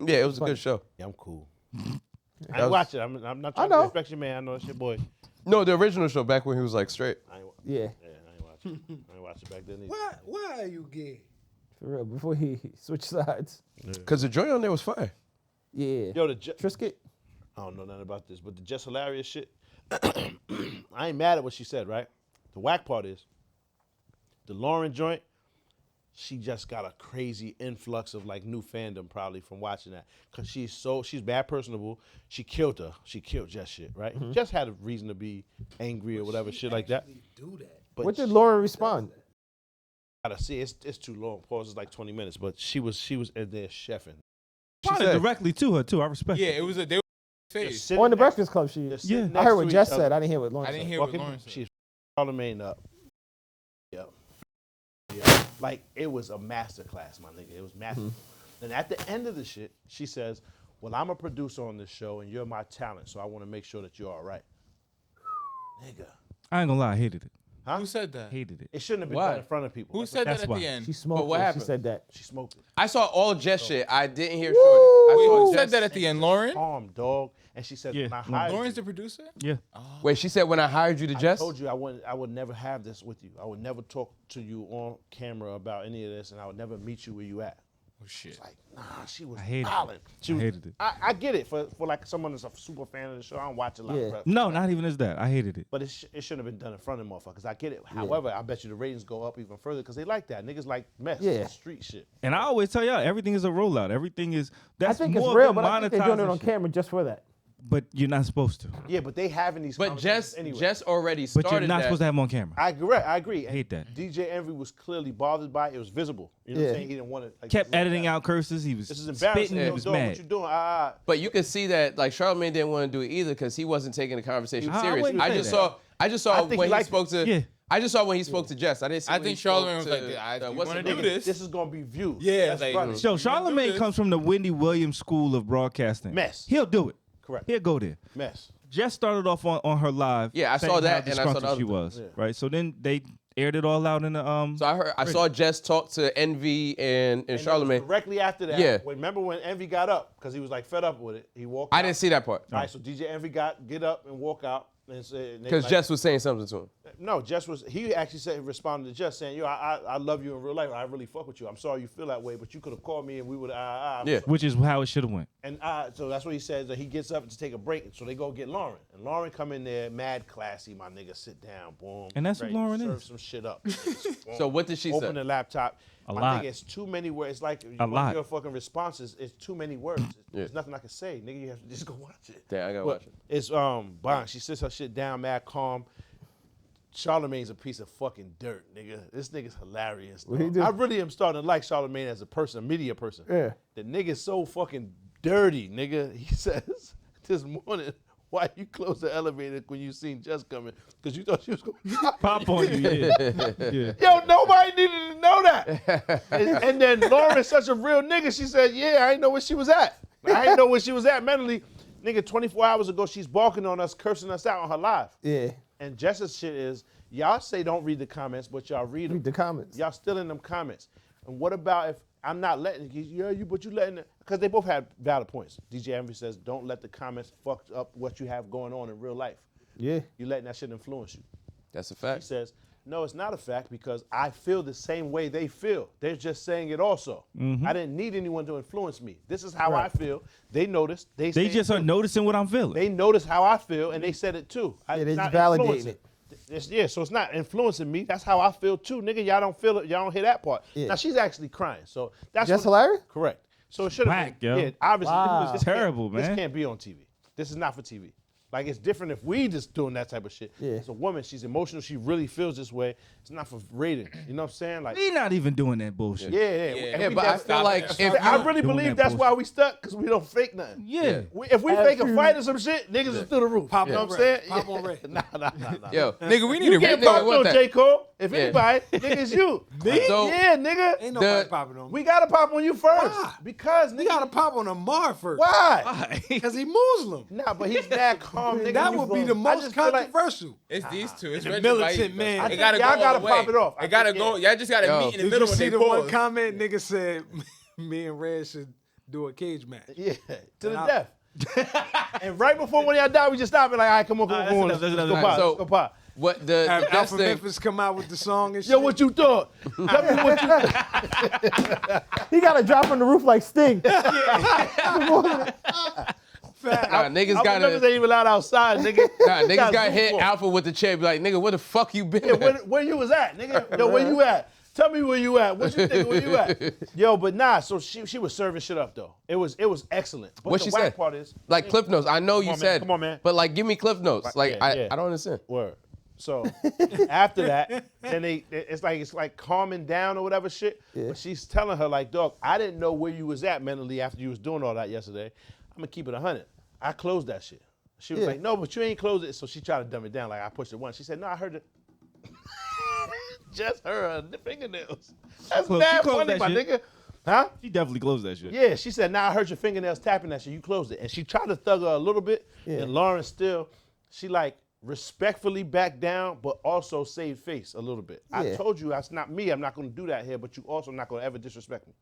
Yeah, it was a good show. Yeah, I'm cool. I ain't watch it. I'm not trying to respect your man. I know it's your boy. No, the original show back when he was like straight. Yeah. I ain't watch it. I ain't watch it back then either. Why are you gay? For real, before he switched sides. Because the joint on there was fire. Yeah. Yo, Trisket? I don't know nothing about this, but the Jess hilarious shit. I ain't mad at what she said, right? The whack part is the Lauren joint. She just got a crazy influx of like new fandom probably from watching that, cause she's bad personable. She killed her. She killed Jess shit, right? Mm-hmm. Jess had a reason to be angry or whatever shit like that. Do that. But What did Lauren respond? gotta see it's too long. Pause is like 20 minutes, but she was in there chefing. Responded directly to her too. I respect. Yeah, it. it was a they were face. On the Breakfast Club, she. Yeah. I heard what Jess said. I didn't hear what Lauren I said. didn't hear what Lauren said. She's Charlamagne up. Yep. Like it was a masterclass, my nigga. It was massive. And at the end of the shit, she says, "Well, I'm a producer on this show, and you're my talent, so I want to make sure that you're all right." Nigga. I ain't gonna lie, I hated it. Huh? Who said that? Hated it. It shouldn't have been Why? done in front of people. Who said that That's at why. the end? She smoked But what it. happened? She said that. She smoked it. I saw all Jess shit. I didn't hear Wait, Shorty. who I said saw that at the end? Lauren? Calm, dog. And she said, Yeah. "When I hired Lauren's you, the producer? Yeah. Wait, she said when I hired you to I Jess? told you I would never have this with you. I would never talk to you on camera about any of this, and I would never meet you where you at." Oh shit. It's like, nah, she was I hated it. violent. She I was- hated it. I get it for like someone that's a super fan of the show. I don't watch a lot. Yeah. Of prep. No, not even as that. I hated it. But it shouldn't have been done in front of motherfuckers. I get it. However, I bet you the ratings go up even further because they like that. Niggas like mess, Yeah. street shit. And I always tell y'all, everything is a rollout. Everything is. That's I think more it's real, than but I think they're doing it monetizing on shit. camera just for that. But you're not supposed to. Yeah, but they having these. But conversations Jess, anyway. Jess already But started you're not that. supposed to have them on camera. I agree. I hate that. DJ Envy was clearly bothered by it. It was visible. You know what Yeah. I'm saying? He didn't want to. Like, Kept this is editing bad. out curses. He was This is embarrassing. spitting. He Yo, was dog, mad. What you doing? But you could see that like Charlamagne didn't want to do it either because he wasn't taking the conversation I serious. wouldn't I say just that. saw. I just saw I think when he he liked spoke to. Yeah. I just saw when he spoke to Jess. I didn't see. I when think he spoke Charlamagne was to, like, if you what's wanna the do nigga? this. This is gonna be viewed. Yeah, That's like- funny. So You do Charlamagne this. comes from the Wendy Williams School of Broadcasting. Mess. He'll do it. Correct. He'll go there. Mess. Jess started off on her live. Yeah, I saying saw that how and I saw the disgruntled other she thing. was. Yeah. Right. So then they aired it all out in the So I saw Jess talk to Envy and And it was Charlamagne. directly after that. Yeah. Remember when Envy got up because he was like fed up with it? He walked. I out. didn't see that part All right, so DJ Envy get up and walk out and say because Jess was saying something to him. No, Jess was. He actually responded to Jess saying, "Yo, I love you in real life. I really fuck with you. I'm sorry you feel that way, but you could have called me and we would. Yeah. which is how it should have went. And so that's what he says. That he gets up to take a break, so they go get Lauren. And Lauren come in there, mad classy, my nigga, sit down, boom. And that's what ready to Lauren serve is. some shit up. So what did she say? Open the laptop. A My lot. nigga, it's too many words. It's like A lot. your fucking responses. It's too many words. There's nothing I can say, nigga. You have to just go watch it. Damn, I gotta But watch it. It's Bang. She sits her shit down, mad calm. Charlamagne's a piece of fucking dirt, nigga. This nigga's hilarious. What he dog. do? I really am starting to like Charlamagne as a person, a media person. Yeah. The nigga's so fucking dirty, nigga. He says this morning, why you close the elevator when you seen Jess coming? Because you thought she was going to Pop on you. Yeah. Yo, nobody needed to know that. and then Lauren's such a real nigga. She said, yeah, I didn't know where she was at. I didn't know where she was at mentally. Nigga, 24 hours ago, she's barking on us, cursing us out on her live. Yeah. And Jess's shit is, y'all say don't read the comments, but y'all read them. Read the comments. Y'all still in them comments. And what about if I'm not letting you, but you letting it, because they both had valid points. DJ Envy says, don't let the comments fuck up what you have going on in real life. Yeah. You letting that shit influence you. That's a He fact. says, no, it's not a fact because I feel the same way they feel. They're just saying it also. I didn't need anyone to influence me. This is how I feel. They noticed. They They say just it are too. noticing what I'm feeling. They noticed how I feel and they said it too. Yeah, they It's just not validating influencing. Yeah, so it's not influencing me. That's how I feel too, nigga. Y'all don't feel it. Y'all don't hear that part. Yeah. Now she's actually crying. So that's Jess what- hilarious? Correct. So it should have Whack, been. yo. Yeah, obviously. Wow. This can't- Terrible, man. This can't be on TV. This is not for TV. Like, it's different if we just doing that type of shit. Yeah. It's a woman. She's emotional. She really feels this way. It's not for rating. You know what I'm saying? Like, We not even doing that bullshit. yeah. Yeah, Yeah, but I feel like if I you, really doing believe that that's why bullshit. we stuck, because we don't fake nothing. Yeah. If we fake a fight or some shit, niggas is through the roof. Pop you know on what I'm saying? red. Pop on red. Nah. yo, Nigga, we need You a get red popped what on that? J. Cole. If Yeah. anybody, nigga, it's you. Me? So- Yeah, nigga. Ain't nobody The- popping on me. We gotta pop on you first. Why? Because We nigga. gotta pop on Amar first. Why? Because he Muslim. Nah, but he's that calm, nigga. That You would be go- the I most just feel like- controversial. It's these two. It's the Reggie militant White. man. I It think gotta y'all go gotta all the pop way. it off. I It gotta think, go. yeah. Y'all just gotta Yo. meet in the Did middle you when see they the one pause. comment? Nigga said, me and Red should do a cage match. Yeah, to the I- death. And right before when y'all die, we just stop it like, all right, come on, All right, come on, that's let's enough, go that's pot, enough. let's go pot. What the Have best Alpha thing? Memphis come out with the song and shit. Yo, what you thought? Tell me what you thought. He got to drop on the roof like Sting. Niggas Alpha got Memphis ain't even allowed outside, nigga. niggas got hit Alpha with the chair. Be like, nigga, where the fuck you been? Yeah, at? where you was at, nigga? Yo, where you at? Tell me where you at. What you think where you at? Yo, but nah, so she was serving shit up though. It was excellent. But What the she whack said? part is Like Cliff Notes. I know you on, man. said. Come on, man. But like, give me Cliff Notes. Like, Yeah. I don't understand. word. So after that, then it's like calming down or whatever shit. Yeah. But she's telling her like, dog, I didn't know where you was at mentally after you was doing all that yesterday. I'm gonna keep it 100. I closed that shit. She was Yeah. like, no, but you ain't closed it. So she tried to dumb it down. Like I pushed it once. She said, no, I heard it. Just her fingernails. That's She mad closed funny, that my shit. nigga. Huh? She definitely closed that shit. Yeah, she said, nah, I heard your fingernails tapping that shit. You closed it. And she tried to thug her a little bit. Yeah. And Lauren still, she like respectfully backed down, but also saved face a little bit. I Yeah. told you that's not me. I'm not going to do that here, but you also not going to ever disrespect me.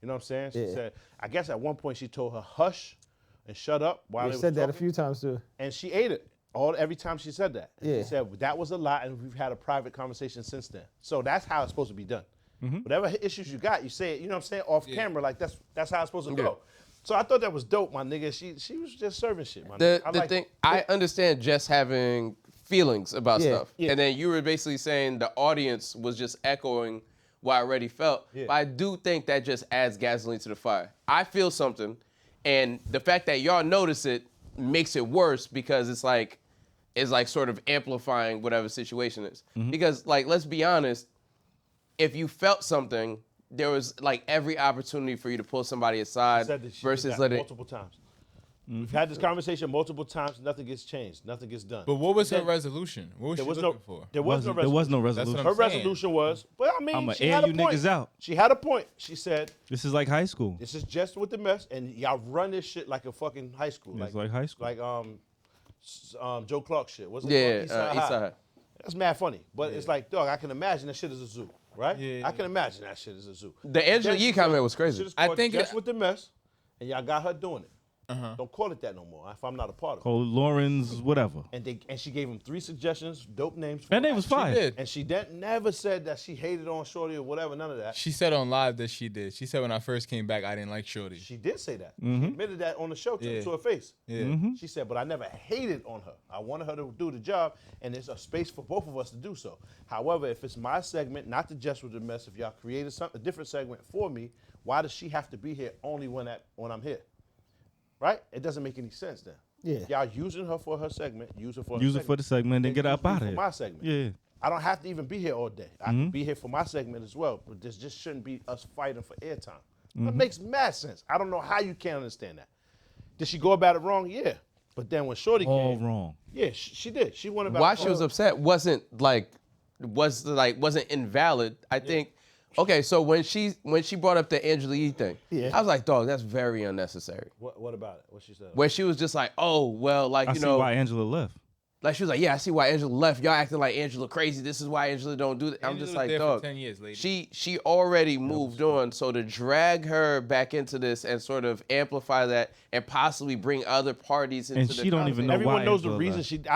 You know what I'm saying? She Yeah. said, I guess at one point she told her hush and shut up while You they were said that a talking, few times too. and she ate it. Every time she said that. And Yeah. She said that was a lot, and we've had a private conversation since then. So that's how it's supposed to be done. Whatever issues you got, you say it, you know what I'm saying, off camera, like that's how it's supposed to go. So I thought that was dope, my nigga. She was just serving shit, my The nigga. the like thing, it. I understand Jess having feelings about Yeah. stuff. Yeah. And then you were basically saying the audience was just echoing what I already felt. Yeah. But I do think that just adds gasoline to the fire. I feel something, and the fact that y'all notice it makes it worse because it's like sort of amplifying whatever situation is. Because like, let's be honest, if you felt something, there was like every opportunity for you to pull somebody aside Said that she did versus that let it. multiple times. We've had this conversation multiple times. Nothing gets changed. Nothing gets done. But what was her resolution? What was there she was looking no. for? There was no There was no That's resolution. what Her I'm saying. resolution was, but I mean, I'ma she air had a you point. niggas out. She had a point. She said, This is like high school. "This is just with the mess, and y'all run this shit like a fucking high school. It's like high school. Like Joe Clark shit. What's it Yeah, called? East Side High. High. That's mad funny, but it's like, dog, I can imagine that shit is a zoo, right? Yeah, I can imagine that shit is a zoo. The Angela Then Yee she comment said, was crazy. shit is I called think just it- with the mess, and y'all got her doing it. Don't call it that no more if I'm not a part of it. Called Lawrence, whatever. And she gave him 3 suggestions, dope names. for That it. name was She fire. did. And she never said that she hated on Shorty or whatever, none of that. She said on live that she did. She said when I first came back, I didn't like Shorty. She did say that. Mm-hmm. She admitted that on the show Yeah. to her face. Yeah. She said, but I never hated on her. I wanted her to do the job, and there's a space for both of us to do so. However, if it's my segment, not the Just With The Mess, if y'all created a different segment for me, why does she have to be here only when I'm here? Right? It doesn't make any sense then. Yeah. Y'all using her for her segment, use her for her Use it segment. for the segment, then get use up me out for of here. my segment. Yeah. I don't have to even be here all day. I can be here for my segment as well, but this just shouldn't be us fighting for airtime. That makes mad sense. I don't know how you can't understand that. Did she go about it wrong? Yeah. But then when Shorty All came, wrong. yeah, she did. She went about Why it she was wrong. upset wasn't invalid. I think. Okay, so when she brought up the Angela Yee thing, Yeah. I was like, dog, that's very unnecessary. What about it? What she said? Where she was just like, oh, well, like, I you see know, why Angela left. like she was like, yeah, I see why Angela left. Y'all acting like Angela crazy. This is why Angela don't do that. I'm Angela just was like, there for dog, 10 years, lady. she already moved on. So to drag her back into this and sort of amplify that and possibly bring other parties into And the she don't even know Everyone why knows the Angela reason left.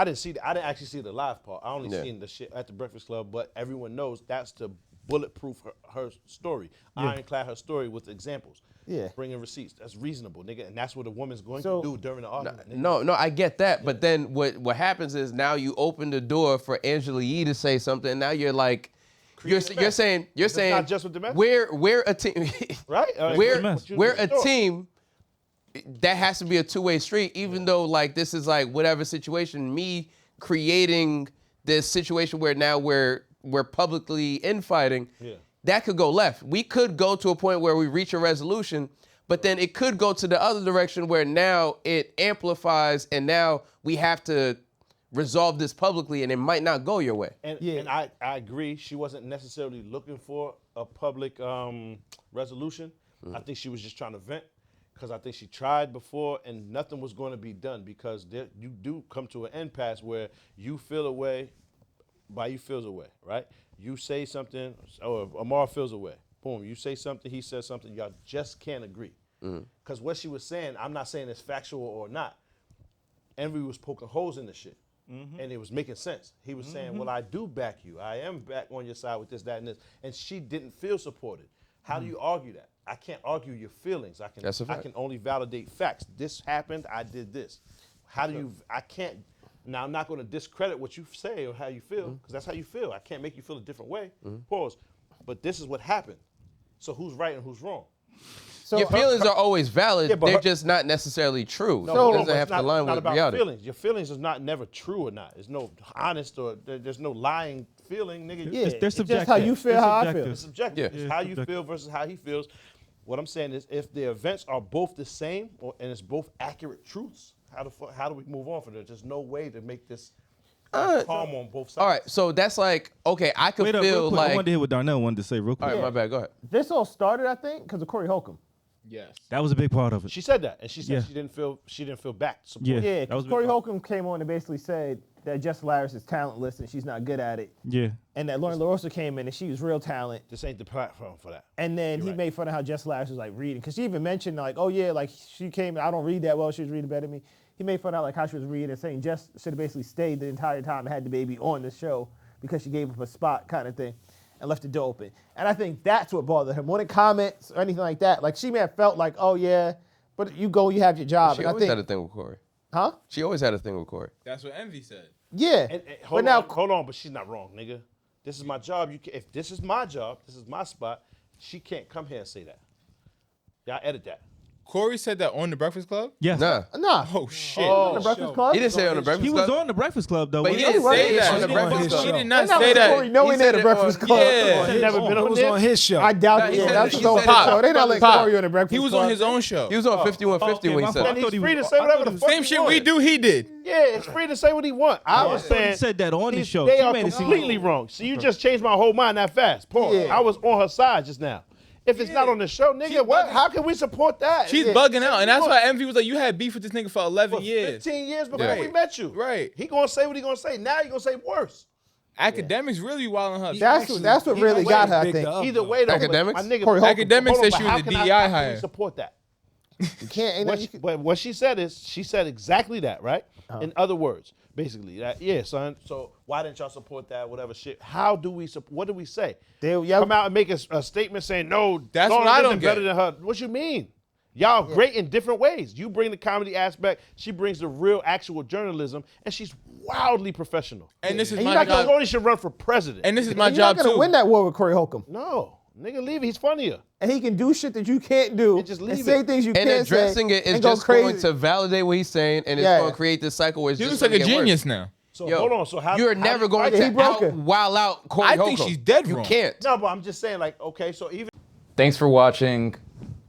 I didn't actually see the live part. I only Yeah. seen the shit at the Breakfast Club, but everyone knows that's to bulletproof her story. Ironclad her story with examples. Yeah. Bringing receipts. That's reasonable, nigga. And that's what a woman's going So- to do during the argument. nigga. No, I get that. But then what happens is now you open the door for Angela Yee to say something. And now you're like, you're saying It's not just with the mess. we're a team, Right? we're a team that has to be a two-way street. Even though like this is like whatever situation, me creating this situation where now we're publicly infighting. Yeah. That could go left. We could go to a point where we reach a resolution, but then it could go to the other direction where now it amplifies and now we have to resolve this publicly and it might not go your way. And I agree. She wasn't necessarily looking for a public resolution. I think she was just trying to vent because I think she tried before and nothing was going to be done because you do come to an impasse where you feel away, Bayou feels away, right? You say something, or Amar feels away. Boom, you say something, he says something, y'all just can't agree. Because what she was saying, I'm not saying it's factual or not. Envy was poking holes in the shit. And it was making sense. He was saying, well, I do back you. I am back on your side with this, that, and this. And she didn't feel supported. How do you argue that? I can't argue your feelings. That's a fact. I can only validate facts. This happened, I did this. How do you, I can't, now I'm not going to discredit what you say or how you feel, because that's how you feel. I can't make you feel a different way. Pause. But this is what happened. So who's right and who's wrong? So Your feelings are always valid. Yeah, but They're her- just not necessarily true. No, So it but doesn't have it's to line not with about reality. feelings. Your feelings is not never true or not. There's no honest or there's no lying feeling, nigga. yeah, they're it's just how you feel, They're how I subjective. feel. It's subjective. Yeah. It's how you feel versus how he feels. What I'm saying is, if the events are both the same and it's both accurate truths, how do we move on from there? There's no way to make this calm on both sides. All right, so that's like, okay, I could Wait up, real feel quick. I like. wanted to hear what Darnell wanted to say real quick. All right, my bad. Go ahead. This all started, I think, because of Corey Holcomb. Yes. That was a big part of it. She said that, and she said Yeah. she didn't feel backed. Yeah. Supported. Yeah, that because was Corey big. Holcomb came on and basically said that Jess Hilarious is talentless and she's not good at it. Yeah. And that Lauren LaRosa came in and she was real talent. This ain't the platform for that. And then he right. made fun of how Jess Hilarious was like reading. Because she even mentioned like, oh yeah, like she came, I don't read that well, she was reading better than me. He made fun of like how she was reading and saying Jess should have basically stayed the entire time and had the baby on the show because she gave up a spot kind of thing and left the door open. And I think that's what bothered him. When it comments or anything like that, like she may have felt like, oh yeah, but you go, you have your job. She And I always think, had a thing with Corey. huh? She always had a thing with Corey. That's what Envy said. Yeah. And but hold now, on, hold on, but she's not wrong, nigga. This is my job. If this is my job, this is my spot. She can't come here and say that. Y'all edit that. Corey said that on the Breakfast Club? Yes. Nah. nah. Oh shit. On the Breakfast Club? He didn't say it on the Breakfast He Club. was on the Breakfast Club though. But he wasn't didn't say that on the on Breakfast his Club. He show. did not They're not say letting Corey that. know He in there said the it Breakfast on- Club. Yeah. He never been It on was there. on his show. I doubt Nah, it. he Yeah, said- that's he his own said- show. They not letting Pop. Corey on the Breakfast He was Club. on his own show. He was on 5150 okay, when my he said fault. it. I And thought he's he free was- to say I whatever thought the he was- fuck Same he shit we want. do, he did. Yeah, it's free to say what he want. I was He saying said that on his show. they She are made it seem- completely wrong. See, you just changed my whole mind that fast. Pause. Yeah. I was on her side just now. If it's not on the show, nigga, what? How can we support that? She's Yeah. bugging out, and that's What? why Envy was like, you had beef with this nigga for 11 For years. 15 years before Yeah. we met you. Right. He gonna say what he gonna say. Now he gonna say worse. Academics really wilding her. That's what really got her, I Big think. up, Either though. way, though, Academics? my nigga, Corey Holcomb. Academics hold on, said she but was how a can DEI how can we hire. support that? You can't. Ain't nothing you can, But what she said is, she said exactly that, right? In other words, basically, that, yeah, son. So why didn't y'all support that? Whatever shit. How do we? What do we say? yeah, Come out and make a statement saying no. That's Dawn what I isn't don't better get. than her. What you mean? Y'all great in different ways. You bring the comedy aspect. She brings the real, actual journalism, and she's wildly professional. And this is And my you got job. Tony should run for president. And this is my you're job not gonna too. win that war with Corey Holcomb. no, nigga, leave it. He's funnier. And he can do shit that you can't do. And just leave say it. things you And can't addressing say. it is and go just going crazy. to validate what he's saying, and it's Yeah. going to create this cycle where it's He just looks like a gonna get worse. genius now. So Yo, hold on. So how you're how never do you going fight to He that? broke her. wow out Corey I think Holcomb. she's dead You wrong. can't. No, but I'm just saying, like, okay, so even Thanks for watching.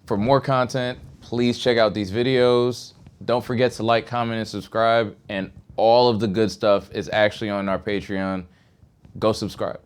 For more content, please check out these videos. Don't forget to like, comment, and subscribe. And all of the good stuff is actually on our Patreon. Go subscribe.